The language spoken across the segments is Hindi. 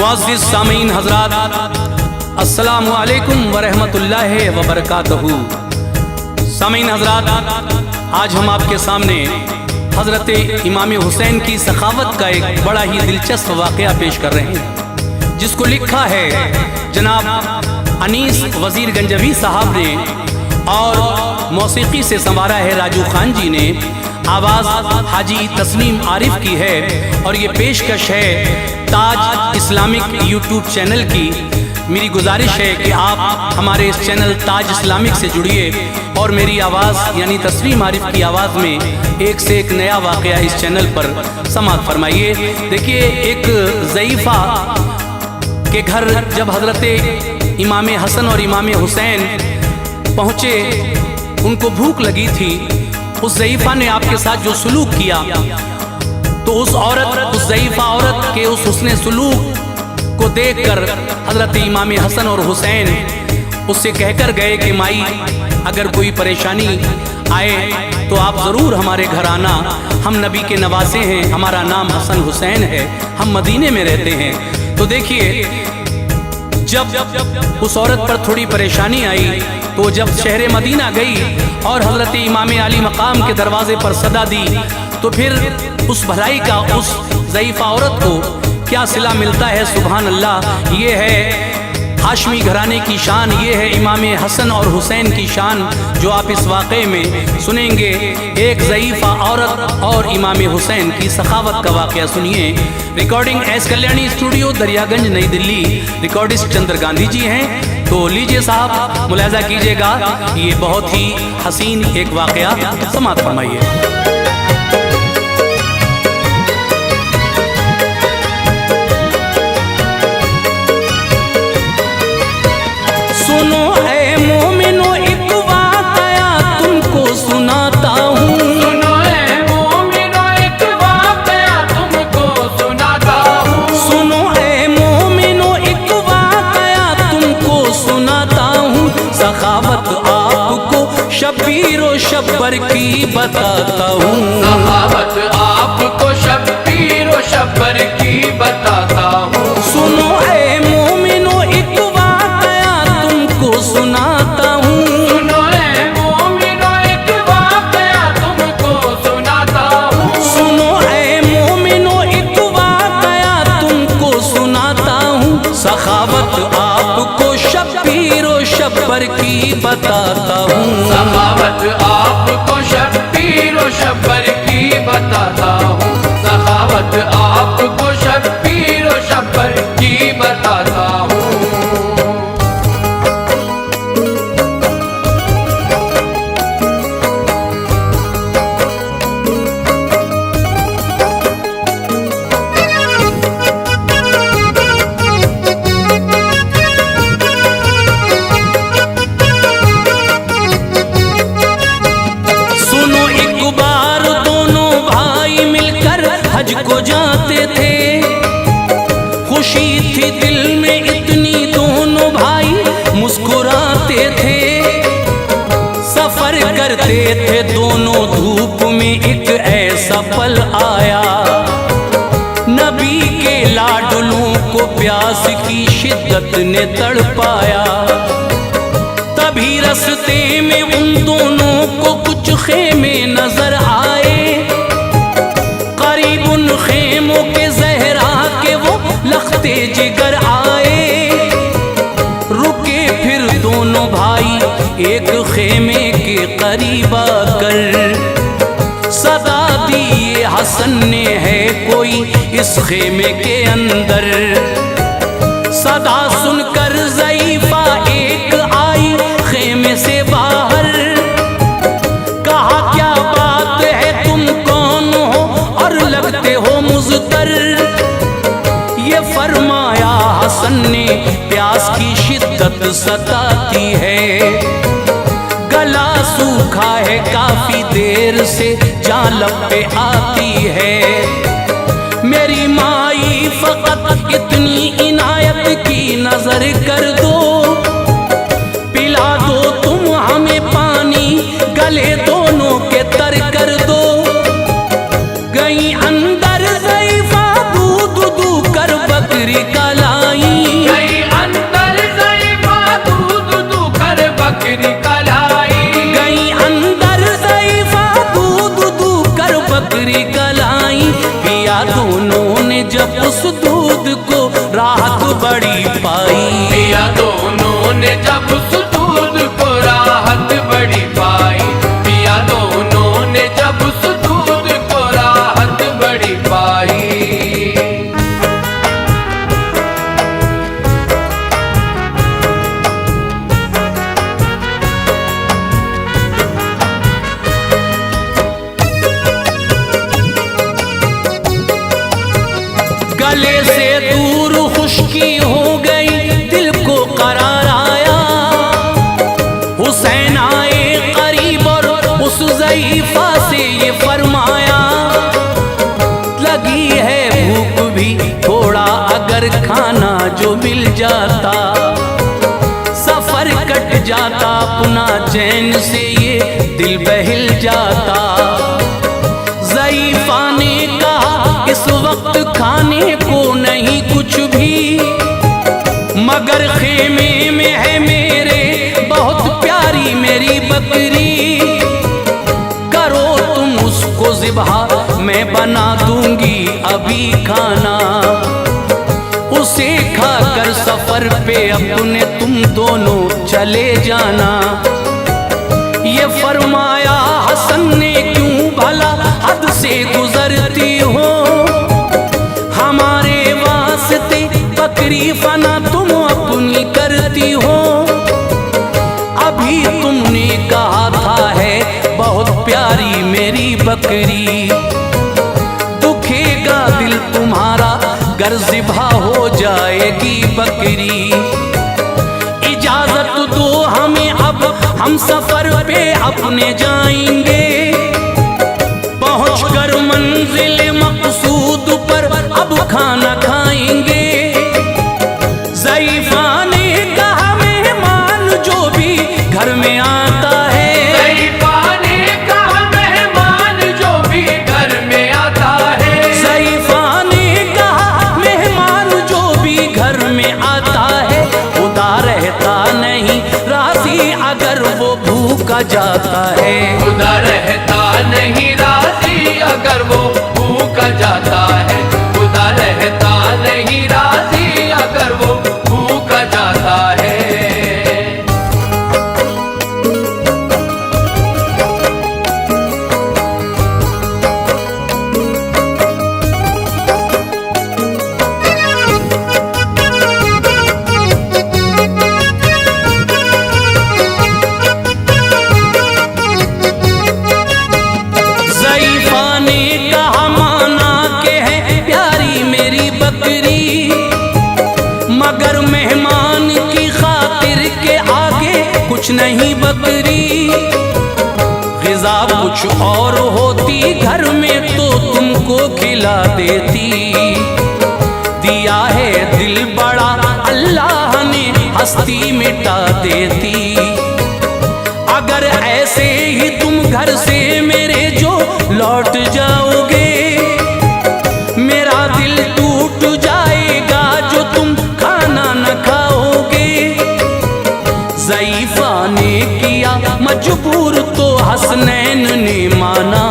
मुअज़्ज़िज़ सामीन हज़रात, अस्सलामु अलैकुम व रहमतुल्लाहि व बरकातहू। सामीन हज़रात, आज हम आपके सामने हज़रत इमाम हुसैन की सखावत का एक बड़ा ही दिलचस्प वाक़या पेश कर रहे हैं, जिसको लिखा है जनाब अनीस वज़ीर गंजवी साहब ने और मौसीकी से संवारा है राजू खान जी ने। आवाज़ हाजी तस्लीम आरिफ की है और ये पेशकश है ताज इस्लामिक यूट्यूब चैनल की। मेरी गुजारिश है कि आप हमारे इस चैनल ताज इस्लामिक से जुड़िए और मेरी आवाज़ यानी तस्लीम आरिफ की आवाज़ में एक से एक नया वाक़या इस चैनल पर समाअत फरमाइए। देखिए, एक ज़ईफ़ा के घर जब हज़रत इमाम हसन और इमाम हुसैन पहुँचे, उनको भूख लगी थी। उस ज़ईफ़ा ने आपके साथ जो सलूक किया, तो उस ज़ईफ़ा औरत के उस हुस्ने सलूक को देखकर हज़रत इमाम हसन और हुसैन उससे कहकर गए कि माई, अगर कोई परेशानी आए तो आप ज़रूर हमारे घर आना। हम नबी के नवासे हैं, हमारा नाम हसन हुसैन है, हम मदीने में रहते हैं। तो देखिए, जब उस औरत पर थोड़ी परेशानी आई तो जब शहर मदीना गई और हज़रत इमाम आली मकाम के दरवाजे पर सदा दी, तो फिर उस भलाई का उस ज़ईफ़ा औरत को क्या सिला मिलता है। सुभान अल्लाह, ये है हाशमी घराने की शान, ये है इमाम हसन और हुसैन की शान, जो आप इस वाक़े में सुनेंगे। एक ज़ईफ़ा औरत और इमाम हुसैन की सखावत का वाक़या सुनिए। Recording S Kalyani studio, Daryaganj, नई दिल्ली। रिकॉर्डिस्ट चंद्र गांधी जी हैं। तो लीजिए साहब, मुलाज़ा कीजिएगा, ये बहुत ही हसीन एक वाक़या समाअत फरमाइए। सुनो ऐ मोमिनो, एक वाक़या तुमको सुनाता हूँ। सुनो ऐ मोमिनो, एक वाक़या तुमको सुनाता हूँ। सुनो ऐ मोमिनो, एक वाक़या तुमको सुनाता हूँ। सखावत आपको शब्बीरो शब्बर की बताता हूँ। सखावत आपको शब्बीरो शब्बर की बताता हूँ। सुनो ऐ मोमिनो, एक सुनाता हूँ। सुनो ऐ मोमिनो, एक वाक़या तुमको सुनाता हूँ। सुनो ऐ मोमिनो, एक वाक़या तुमको सुनाता हूँ। सखावत आपको शब्बीरो शब्बर की बताता हूँ। सखावत आपको शब्बीरो शब्बर की बताता हूँ। सखावत आपको शब्बीरो शब्बर की बताता हूँ। को जाते थे, खुशी थी दिल में इतनी, दोनों भाई मुस्कुराते थे। सफर करते थे दोनों धूप में, एक ऐसा पल आया, नबी के लाडलों को प्यास की शिद्दत ने तड़पाया। तभी रास्ते में उन दोनों को कुछ खेमे नजर आए। उन खेमों के ज़हरा के वो लखते जिगर आए। रुके फिर दोनों भाई एक खेमे के करीब आकर, सदा दी ये हसन ने, है कोई इस खेमे के अंदर। सदा सुनकर ज़ईफ़ा एक आई खेमे से बाहर। कहा, क्या बात है, तुम कौन हो और लगते हो मुज़तर। ये फरमाया हसन ने, प्यास की शिद्दत सताती है, गला सूखा है काफी देर से, जान लब पे आती है। मेरी माई फ़कत इतनी इनायत की नजर कर दो, पिला दो तुम हमें पानी, गले दोनों के तर कर दो। गई अंदर ज़ईफ़ा दूध दूध कर बकरी का ला गले से दूर खुश्की हो गई, दिल को करार आया। हुसैन आए करीब और उस ज़ईफ़ा से ये फरमाया, लगी है भूख भी थोड़ा, अगर खाना जो मिल जाता, सफर कट जाता अपना चैन से ये दिल बहिल जाता। ज़ईफ़ा ने कहा इस वक्त खाने को नहीं कुछ भी, मगर खेमे में है मेरे बहुत प्यारी मेरी बकरी। करो तुम उसको ज़िबहा, मैं बना दूंगी अभी खाना। उसे खाकर सफर पे अपने तुम दोनों चले जाना। ये फरमाया हसन ने, क्यों भला हद से गुजरती हो, हमारे वास्ते बकरी फना तुम अपनी करती हो। अभी तुमने कहा था है बहुत प्यारी मेरी बकरी, दुखेगा दिल तुम्हारा गर ज़िबहा हो जाएगी बकरी। इजाजत दो हमें अब, हम सफर पे अपने जाएंगे, पहुंचकर मंजिल मकसूद पर अब खाना खाएंगे। ज़ईफ़ा ने कहा मेहमान जो भी घर में आता है, ज़ईफ़ा ने कहा मेहमान जो भी घर में आता है, ज़ईफ़ा ने कहा मेहमान जो भी घर में आता है, खुदा रहता नहीं राज़ी अगर वो भूखा जाता है। खुदा रहता नहीं राज़ी अगर वो भूखा जाता है, खुदा रहता नहीं राज़ी अगर वो भूखा जाता है। ज़ईफ़ा ने कहा माना के है प्यारी मेरी बकरी, मगर मेहमान की खातिर के आगे कुछ नहीं बकरी। ग़िज़ा कुछ और होती घर में तो तुमको खिला देती, दिया है दिल बड़ा अल्लाह ने हस्ती मिटा देती। अगर ऐसे ही तुम घर से मेरे जो लौट जाओगे, मेरा दिल टूट जाएगा जो तुम खाना न खाओगे। ज़ईफ़ा ने किया मजबूर तो हसनैन ने माना,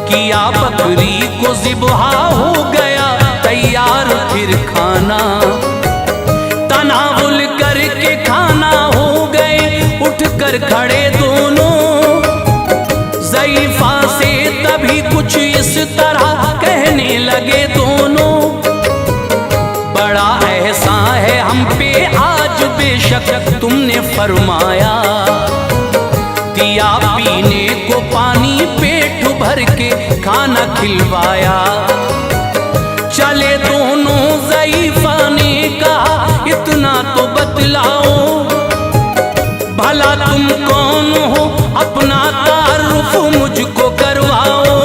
किया बकरी को ज़िबहा हो गया तैयार फिर खाना। तनावुल करके खाना हो गए उठकर खड़े दोनों, ज़ईफ़ा से तभी कुछ इस तरह कहने लगे दोनों, बड़ा एहसान है हम पे आज बेशक तुमने फरमाया, दिया पीने को पानी पेट भर के खाना खिलवाया। चले दोनों ज़ईफ़ा ने कहा इतना तो बतलाओ, भला तुम कौन हो अपना तारुफ मुझको करवाओ।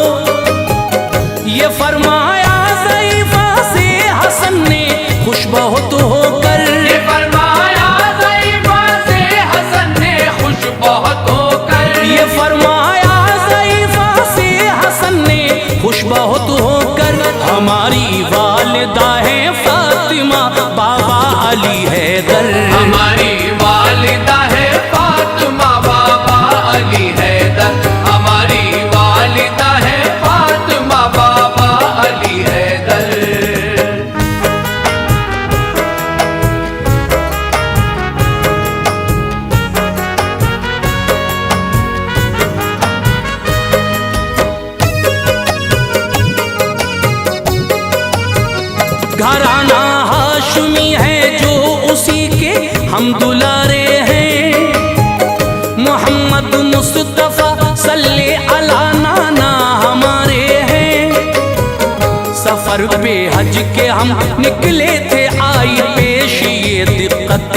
ये फरमाया ज़ईफ़ा से हसन ने खुश बहुत होकर, ये फरमाया ज़ईफ़ा से हसन ने खुश बहुत होकर, ये फरमाया ज़ईफ़ा से हसन ने खुश बहुत होकर। हमारी वालिदा है फातिमा, बाबा अली हैदर, हमारी वालिदा है फातिमा, बाबा अली हैदर, हमारी वालिदा है फातिमा, बाबा अली हैदर। घराना हाशमी है जो उसी के हम दुलारे हैं, मोहम्मद मुस्तफ़ा सल्ले अला नाना हमारे हैं। सफर सफर पे हज के हम निकले थे, आई पेश ये दिक्कत,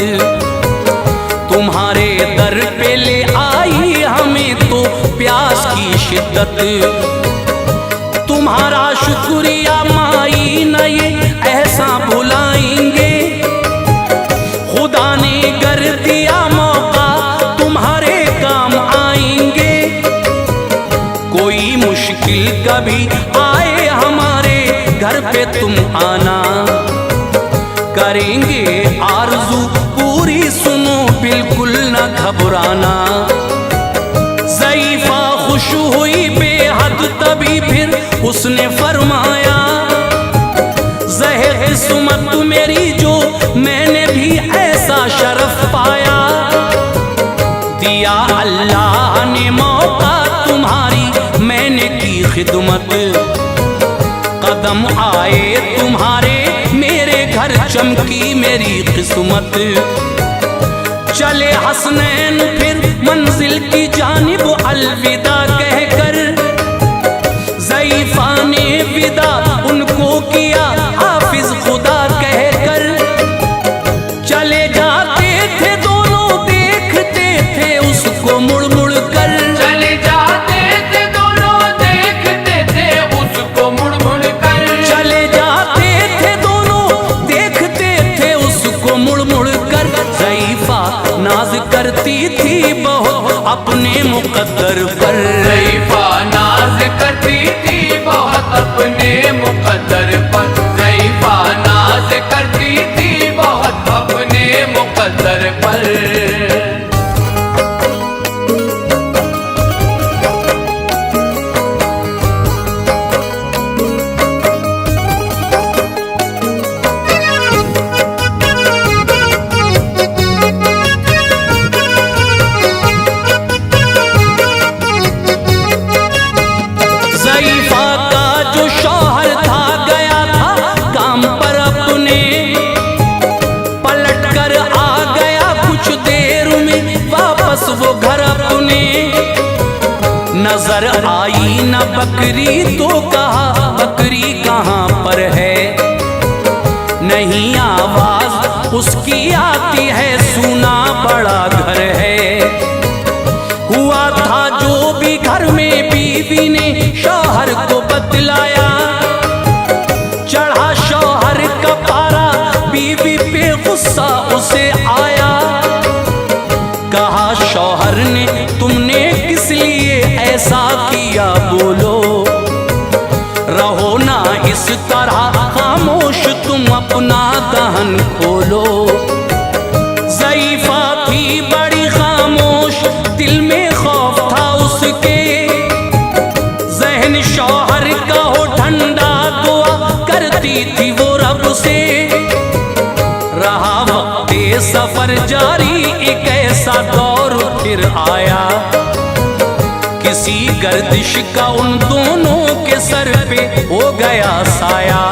तुम्हारे दर पे ले आई हमें तो प्यास की शिद्दत। तुम्हारा शुक्रिया माई न ये ऐसा भुलाएंगे, खुदा ने कर दिया मौका तुम्हारे काम आएंगे। कोई मुश्किल कभी आए हमारे घर पे तुम आना, करेंगे आरज़ू पूरी, सुनो बिल्कुल न घबराना। ज़ईफ़ा खुश हुई बेहद, तभी फिर उसने फरमाया, ज़हे किस्मत मेरी जो मैंने भी ऐसा शरफ पाया। दिया अल्लाह ने मौका तुम्हारी मैंने की खिदमत, कदम आए तुम्हारे मेरे घर चमकी मेरी किस्मत। चले हसनैन फिर मंजिल की जानिब अलविदा कहकर, ज़ईफ़ा ने विदा उनको किया हाफिज खुदा कहकर। चले जाते थे दोनों देखते थे उसको मुड़ मुड़ कर, चले जाते थे दोनों देखते थे उसको मुड़ मुड़ कर, चले जाते थे दोनों देखते थे उसको मुड़ मुड़ कर। ज़ईफ़ा नाज करती थी बहुत अपने मुक़द्दर पर, ज़ईफ़ा नाज करती थी बहुत अपने मुक़द्दर पर, ज़ईफ़ा नाज करती थी बहुत अपने मुक़द्दर पर। ज़ईफ़ा का जो शौहर था गया था काम पर अपने, पलट कर आ गया कुछ देर में वापस वो घर अपने। नजर आई न बकरी तो कहा बकरी कहाँ पर है, नहीं आवाज उसकी आती है सुना बड़ा घर है। हुआ था जो भी घर में बीवी ने शौहर को बतलाया, चढ़ा शौहर का पारा बीवी पे गुस्सा उसे आया। कहा शौहर ने तुमने किस लिए ऐसा किया बोलो, रहो ना इस तरह खामोश तुम अपना दहन खोलो। ज़ईफ़ा थी बड़ी खामोश दिल में खौफ था उसके, ज़हन शौहर का हो ठंडा दुआ करती थी वो रब से। रहा वक्त सफर जारी एक ऐसा दौर फिर आया, किसी गर्दिश का उन दोनों के सर पे हो गया साया।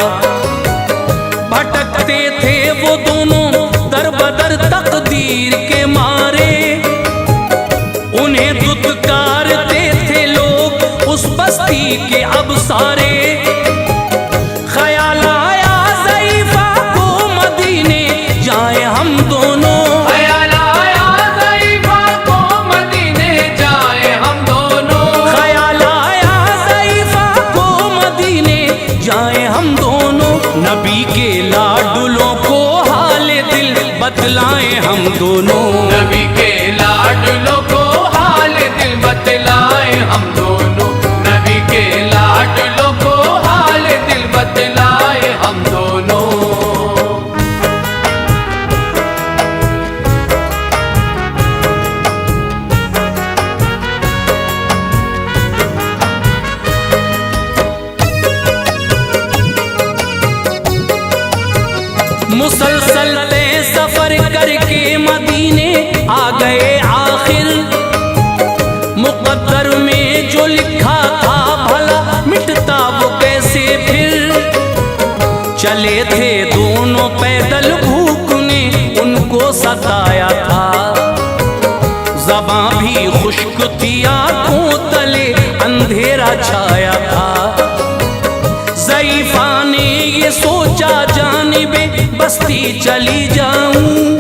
भटकते थे वो दोनों दर बदर तकदीर के मारे, उन्हें दुत्कारते थे लोग उस बस्ती के अब सारे। ख्याल आया ज़ईफ़ा को मदीने जाए हम दोनों, ख्याल आया ज़ईफ़ा को मदीने जाए हम दोनों, ख्याल आया ज़ईफ़ा को मदीने जाए हम दोनों। नबी के लाडुलों को हाले दिल बतलाएं हम दोनों, नबी के लाडलों को हाल दिल बतलाए हम दोनों, नबी के लाडलों को हाल दिल बतलाए हम दोनों। मुसलसल तय सफर करके मदीने आ गए आखिर। मुकद्दर में जो लिखा था भला मिटता वो कैसे फिर। चले थे दोनों पैदल भूख ने उनको सताया था, ज़बां भी खुश्क थी आंखों तले अंधेरा छाया था। ज़ईफ़ा ने सी चली जाऊं,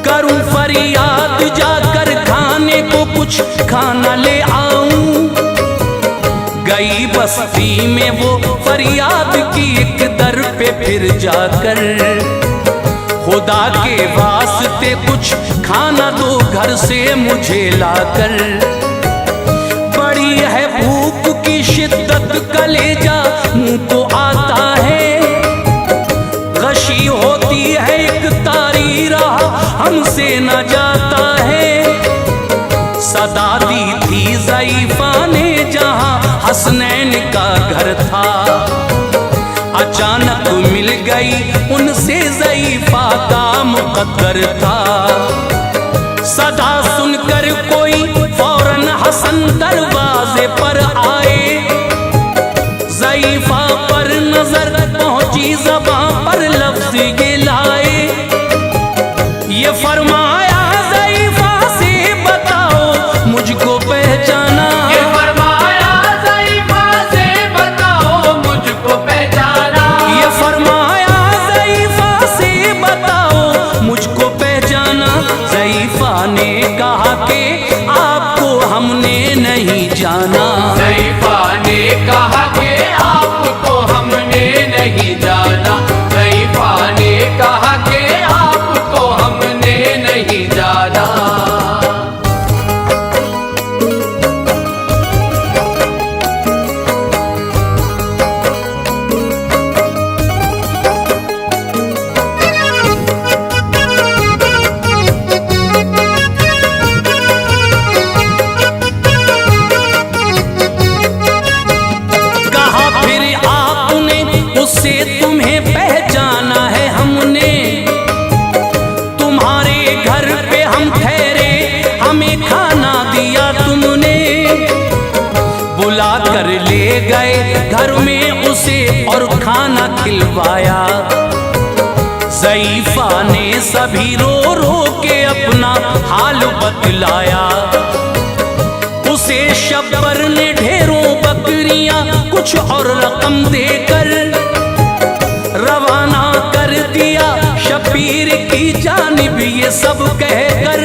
करूं फरियाद जाकर खाने को कुछ खाना ले आऊं। गई बस्ती में वो फरियाद की एक दर पे फिर जाकर, खुदा के वास्ते कुछ खाना दो घर से मुझे लाकर। बड़ी है भूख की शिद्दत, कलेजा मुंह को आता है, गशी होती है एक तारी राह हमसे न जाता है। सदा दी थी ज़ईफ़ा ने जहां हसनैन का घर था, अचानक मिल गई उनसे ज़ईफ़ा का मुक़द्दर था। सदा सुनकर कोई फौरन हसन दरवाजे पर आए, ज़ईफ़ा पर नजर पहुंची, ज़बां पर लफ्ज़ ये लाए। ये फरमाया ज़ईफ़ा से बताओ मुझको पहचाना, ये फरमाया ज़ईफ़ा से बताओ मुझको पहचाना, ये फरमाया ज़ईफ़ा से बताओ मुझको पहचाना। ज़ईफ़ा ने कहा कि आपको हमने नहीं जाना, ज़ईफ़ा ने कहा कि आपको हमने नहीं जाना, ज़ईफ़ा ने कहा कि आपको हमने नहीं जाना। कहा फिर आपने उससे तुम्हें पहचाना है हमने, तुम्हारे घर पे हम ठहरे, हमें खाना दिया तुमने। बुला कर ले गए घर में उसे और खाना खिलवाया। ज़ईफ़ा ने सभी रो रो के अपना हाल बतलाया। उसे शब्बर ने ढेरों बकरियां कुछ और रकम देकर रवाना कर दिया शबीर की जानिब, ये सब कहकर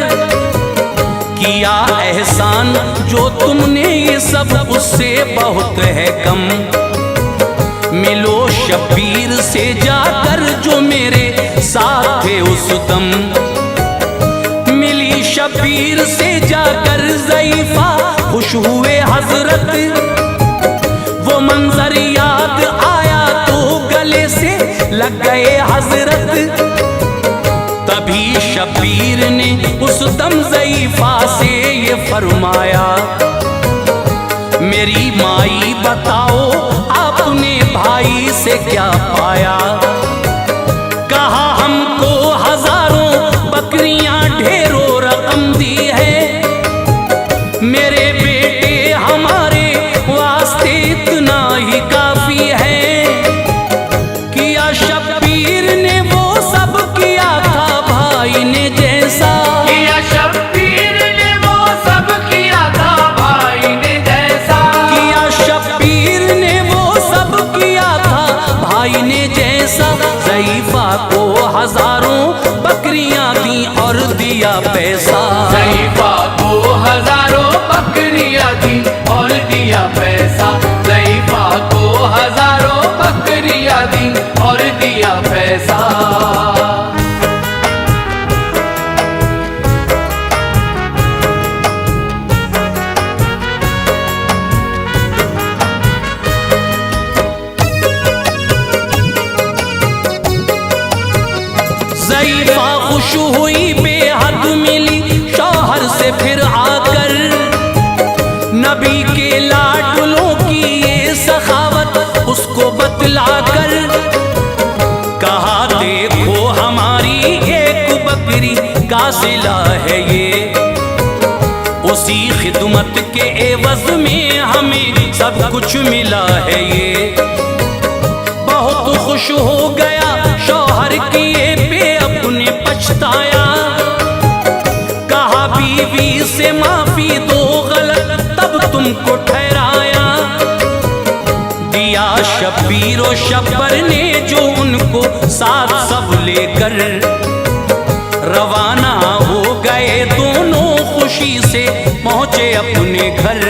किया एहसान जो तुमने, ये सब उससे बहुत है कम। मिलो शबीर से जाकर जो मेरे साथ थे उस दम। मिली शबीर से जाकर ज़ईफ़ा खुश हुए हजरत, वो मंजर याद आया तो गले से लग गए हजरत। तभी शबीर ने उस दम ज़ईफ़ा से ये फरमाया, मेरी माई बताओ आपने भाई से क्या पाया। कहा हमको हजारों बकरियां ढेरों रकम दी है, मेरे बेटे हमारे वास्ते इतना ही काफी है। किया शबीर ने वो सब किया था भाई ने जैसा, किया शबीर ने वो सब किया था भाई ने जैसा, किया शबीर ने वो सब किया था भाई ने जैसा। ज़ईफ़ा को हजारों बकरियां दी और दिया पैसा, ज़ईफ़ा को हजारों बकरियां दी और दिया पैसा, ज़ईफ़ा को हजारों बकरियां दी और दिया पैसा। ज़ईफ़ा खुश हुई बेहद, मिली शौहर से फिर आकर। नबी के लाडलों की ये सखावत उसको बतलाकर कहा, देखो हमारी एक बकरी का सिला है ये, उसी खिदमत के एवज में हमें सब कुछ मिला है ये। बहुत खुश हो गया शौहर किए पे अपने पछताया, कहा बीवी से माफी दो गलत तब तुमको ठहराया। दिया शब्बीर और शब्बर ने जो उनको साथ सब लेकर रवाना हो गए, दोनों खुशी से पहुंचे अपने घर।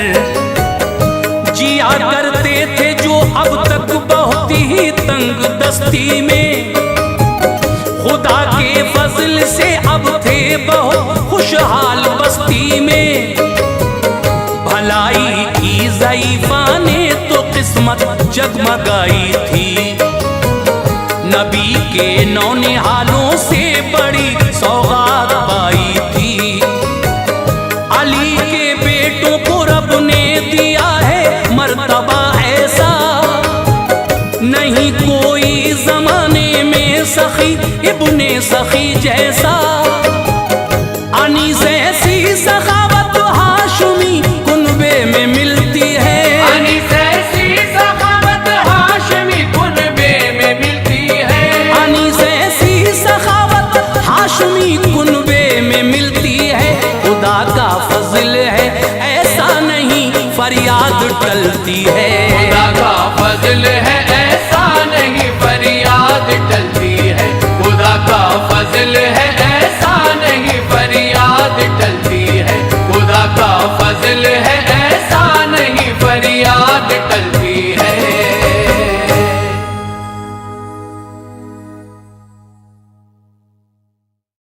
जिया करते थे जो अब तक बहुत ही तंग दस्ती में, खुदा के फजल से अब थे बहुत खुशहाल बस्ती में। भलाई की ज़ईफ़ा ने तो किस्मत जगमगाई थी, नबी के नौनिहालों से बड़ी सौगात पाई थी। अली के बेटों को रब ने दिया है मर्तबा ऐसा, नहीं कोई जमाने में सखी इब्ने सखी जैसा। अनीस ऐसी सखावत हाशमी कुनबे में मिलती है, अनीस ऐसी सखावत हाशमी कुनबे में मिलती है, अनीस ऐसी सखावत हाशमी कुनबे में मिलती है। खुदा का फजल है ऐसा नहीं फरियाद टलती है, खुदा का फजल है ऐसा नहीं फरियाद टलती